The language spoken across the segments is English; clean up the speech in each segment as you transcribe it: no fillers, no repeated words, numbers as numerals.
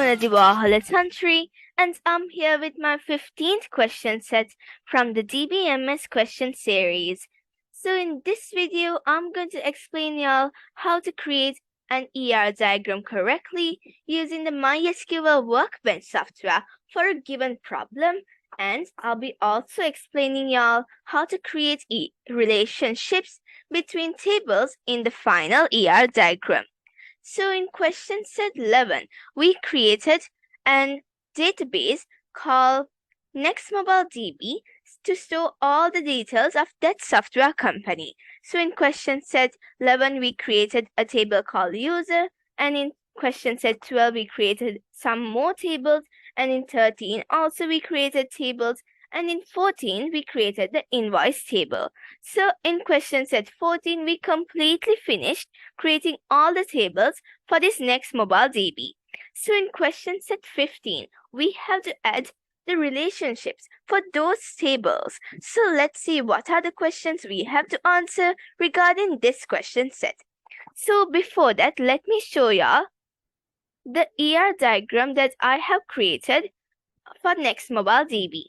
Vinudhi Wahalathanthri, and I'm here with my 15th question set from the DBMS question series. So in this video, I'm going to explain y'all how to create an ER diagram correctly using the MySQL Workbench software for a given problem, and I'll be also explaining y'all how to create relationships between tables in the final ER diagram. So in question set 11, we created a database called NextMobileDB to store all the details of that software company. So in question set 11, we created a table called user, and in question set 12, we created some more tables, and in 13, also we created tables, and in 14, we created the invoice table. So in question set 14, we completely finished creating all the tables for this NextMobileDB. So in question set 15, we have to add the relationships for those tables. So let's see what are the questions we have to answer regarding this question set. So before that, let me show y'all the ER diagram that I have created for NextMobileDB.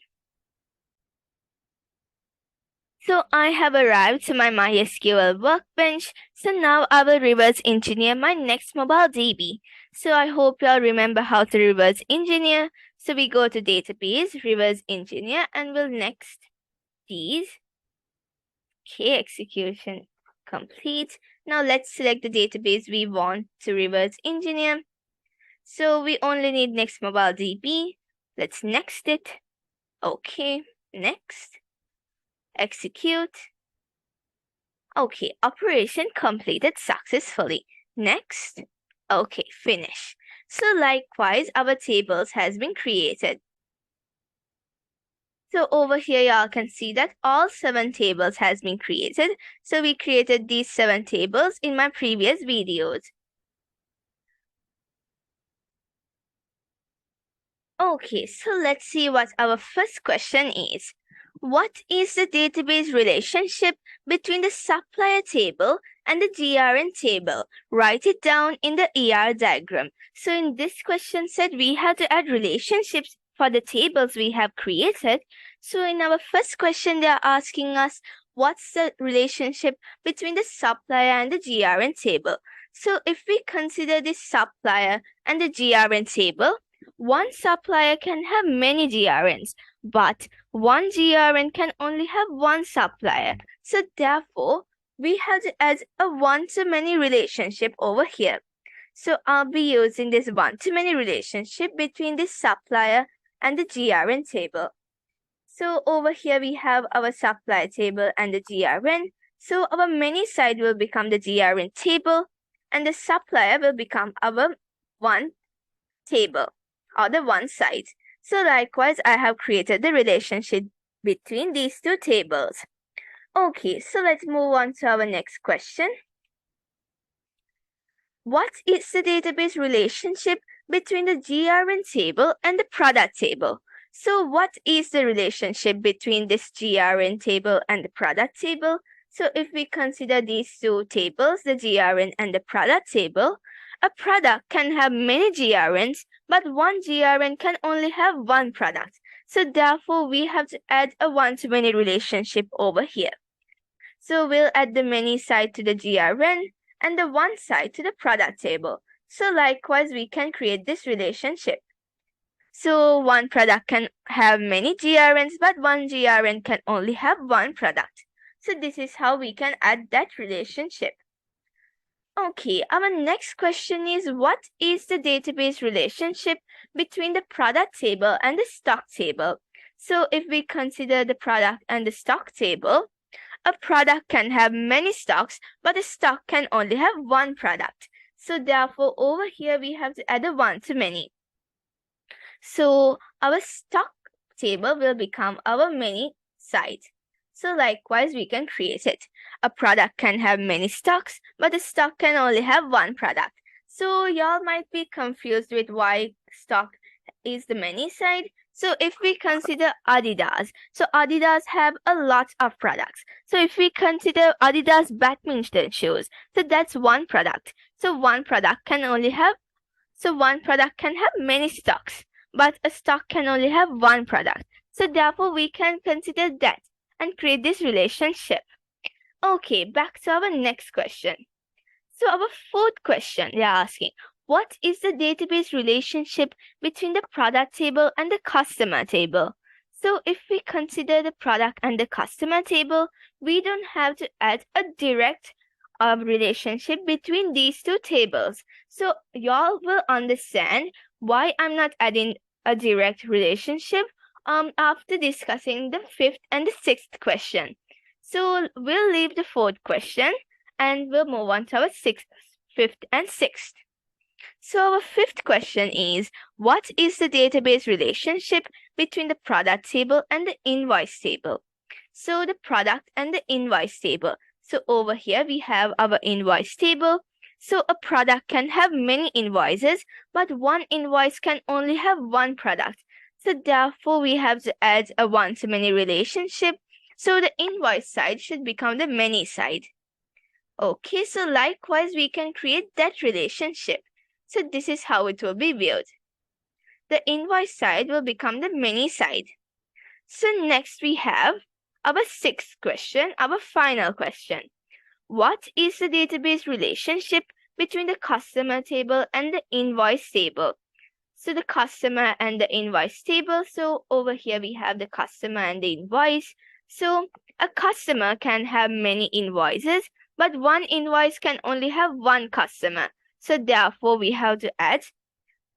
So I have arrived to my MySQL Workbench. So now I will reverse engineer my NextMobileDB. So I hope you all remember how to reverse engineer. So we go to database, reverse engineer, and we'll next these. Okay, execution complete. Now let's select the database we want to reverse engineer. So we only need NextMobileDB. Let's next it. Okay, next. Execute. Okay, operation completed successfully. Next. Okay, finish. So likewise, our tables has been created. So over here, y'all can see that all 7 tables has been created. So we created these 7 tables in my previous videos. Okay, so let's see what our first question is. What is the database relationship between the supplier table and the GRN table? Write it down in the ER diagram. So in this question set, we have to add relationships for the tables we have created. So in our first question, they are asking us, what's the relationship between the supplier and the GRN table? So if we consider this supplier and the GRN table, one supplier can have many GRNs, but one GRN can only have one supplier. So therefore, we have to add a one-to-many relationship over here. So I'll be using this one-to-many relationship between the supplier and the GRN table. So over here we have our supplier table and the GRN. So our many side will become the GRN table, and the supplier will become our one table or the one side. So likewise, I have created the relationship between these two tables. Okay, so let's move on to our next question. What is the database relationship between the GRN table and the product table? So what is the relationship between this GRN table and the product table? So if we consider these two tables, the GRN and the product table, a product can have many GRNs, but one GRN can only have one product. So therefore, we have to add a one-to-many relationship over here. So we'll add the many side to the GRN and the one side to the product table. So likewise, we can create this relationship. So one product can have many GRNs, but one GRN can only have one product. So this is how we can add that relationship. Okay, our next question is, what is the database relationship between the product table and the stock table? So if we consider the product and the stock table, a product can have many stocks, but a stock can only have one product. So therefore, over here, we have to add a one-to-many. So our stock table will become our many side. So likewise, we can create it. A product can have many stocks, but a stock can only have one product. So y'all might be confused with why stock is the many side. So if we consider Adidas, so Adidas have a lot of products. So if we consider Adidas badminton shoes, so that's one product. So one product can only have So one product can have many stocks, but a stock can only have one product. So therefore, we can consider that and create this relationship. Okay, back to our next question. So our fourth question, they are asking, what is the database relationship between the product table and the customer table? So if we consider the product and the customer table, we don't have to add a direct relationship between these two tables. So y'all will understand why I'm not adding a direct relationship after discussing the fifth and the sixth question. So we'll leave the fourth question and we'll move on to our fifth and sixth. So our fifth question is, what is the database relationship between the product table and the invoice table? So the product and the invoice table. So over here we have our invoice table. So a product can have many invoices, but one invoice can only have one product. So therefore we have to add a one-to-many relationship. So the invoice side should become the many side. Okay, so likewise we can create that relationship. So this is how it will be viewed. The invoice side will become the many side. So next we have our sixth question, our final question. What is the database relationship between the customer table and the invoice table? So the customer and the invoice table. So over here we have the customer and the invoice. So a customer can have many invoices, but one invoice can only have one customer. So therefore we have to add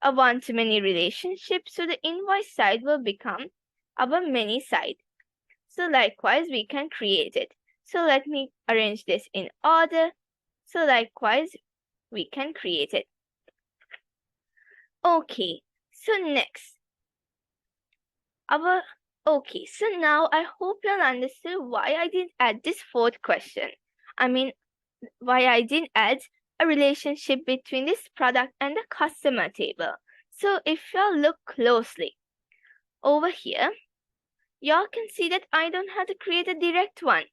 a one-to-many relationship. So the invoice side will become our many side. So likewise we can create it. So let me arrange this in order. So likewise we can create it. Okay, so next okay, so now I hope you'll understand why I didn't add this fourth question. I mean, why I didn't add a relationship between this product and the customer table. So if y'all look closely over here, y'all can see that I don't have to create a direct one.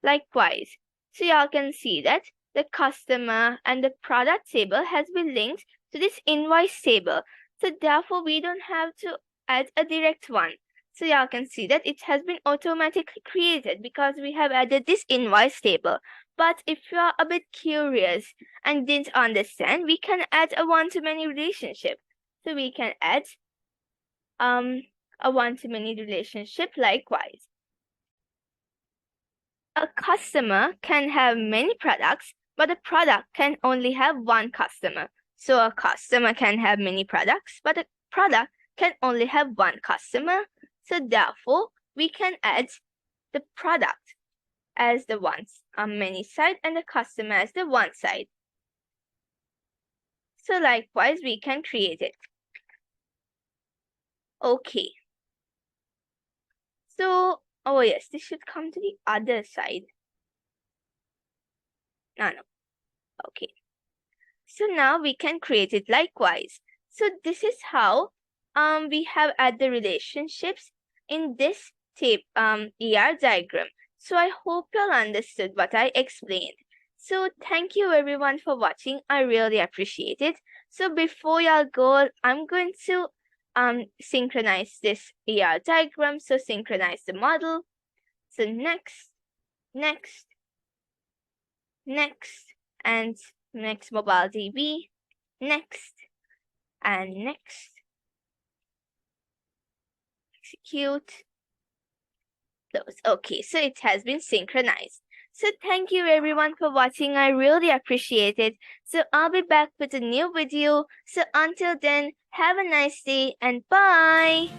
Likewise, so y'all can see that the customer and the product table has been linked to this invoice table. So therefore, we don't have to add a direct one. So y'all can see that it has been automatically created because we have added this invoice table. But if you are a bit curious and didn't understand, we can add a one-to-many relationship. So we can add a one-to-many relationship likewise. A customer can have many products, but a product can only have one customer. So a customer can have many products, but a product can only have one customer. So therefore, we can add the product as the many side and the customer as the one side. So likewise, we can create it. Okay. So, oh yes, this should come to the other side. No. Okay. So now we can create it likewise. So this is how we have added the relationships in this ER diagram. So I hope you all understood what I explained. So thank you everyone for watching. I really appreciate it. So before y'all go, I'm going to synchronize this ER diagram. So synchronize the model. So next, and next mobile DB, next, and next. Execute. Close. Okay, so it has been synchronized. So thank you everyone for watching. I really appreciate it. So I'll be back with a new video. So until then, have a nice day and bye.